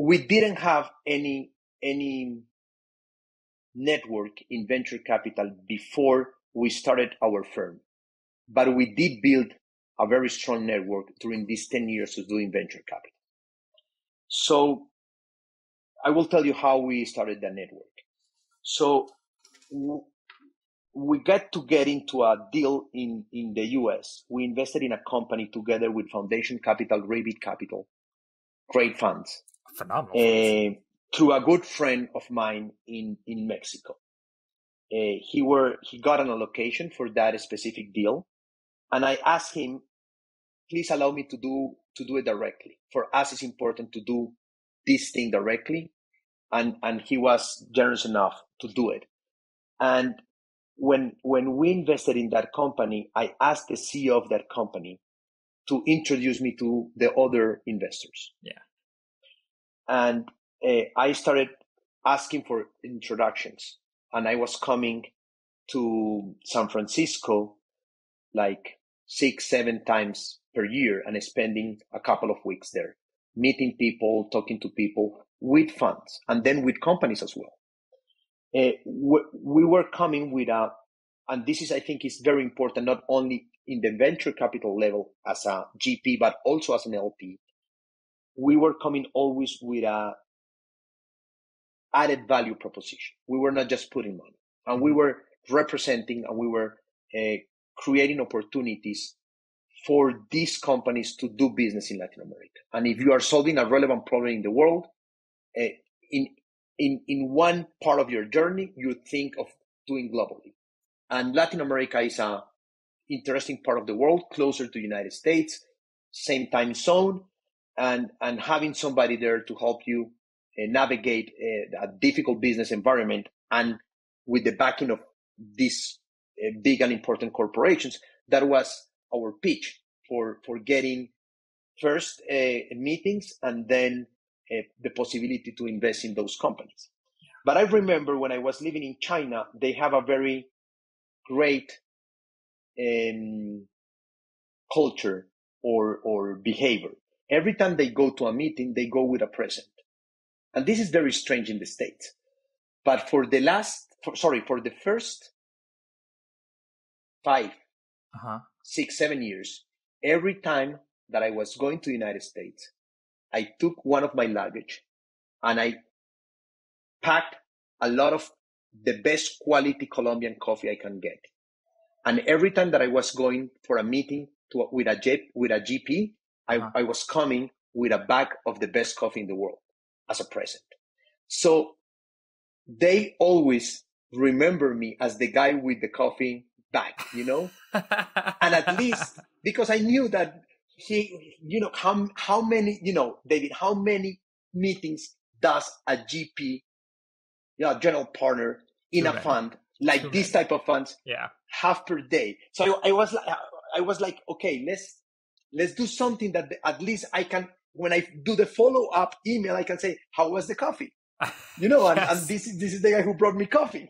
we didn't have any network in venture capital before we started our firm, but we did build a very strong network during these 10 years of doing venture capital. So I will tell you how we started the network. So we got to get into a deal in the US. We invested in a company together with Foundation Capital, Rabbit Capital, great funds. Phenomenal. Through a good friend of mine in Mexico. He got an allocation for that specific deal. And I asked him, please allow me to do it directly. For us, it's important to do this thing directly. And he was generous enough to do it. And when we invested in that company, I asked the CEO of that company to introduce me to the other investors. Yeah. And I started asking for introductions. And I was coming to San Francisco like 6-7 times per year and spending a couple of weeks there, meeting people, talking to people with funds, and then with companies as well. We were coming with and this is, I think, is very important, not only in the venture capital level as a GP, but also as an LP. We were coming always with a added value proposition. We were not just putting money, and we were representing, and we were creating opportunities for these companies to do business in Latin America. And if you are solving a relevant problem in the world, in one part of your journey, you think of doing globally. And Latin America is an interesting part of the world, closer to the United States, same time zone, and having somebody there to help you navigate a difficult business environment, and with the backing of these big and important corporations, that was our pitch for getting first meetings and then the possibility to invest in those companies. But I remember when I was living in China, they have a very great culture or behavior. Every time they go to a meeting, they go with a present. And this is very strange in the States. But for the first 5, 6, 7 years, every time that I was going to the United States, I took one of my luggage and I packed a lot of the best quality Colombian coffee I can get. And every time that I was going for a meeting with a GP, I was coming with a bag of the best coffee in the world as a present. So they always remember me as the guy with the coffee bag, and at least because I knew that how many, David, how many meetings does a GP, general partner in a fund like this type of funds have per day? So I was like, okay, let's do something that at least I can, when I do the follow-up email, I can say, how was the coffee? And this is the guy who brought me coffee.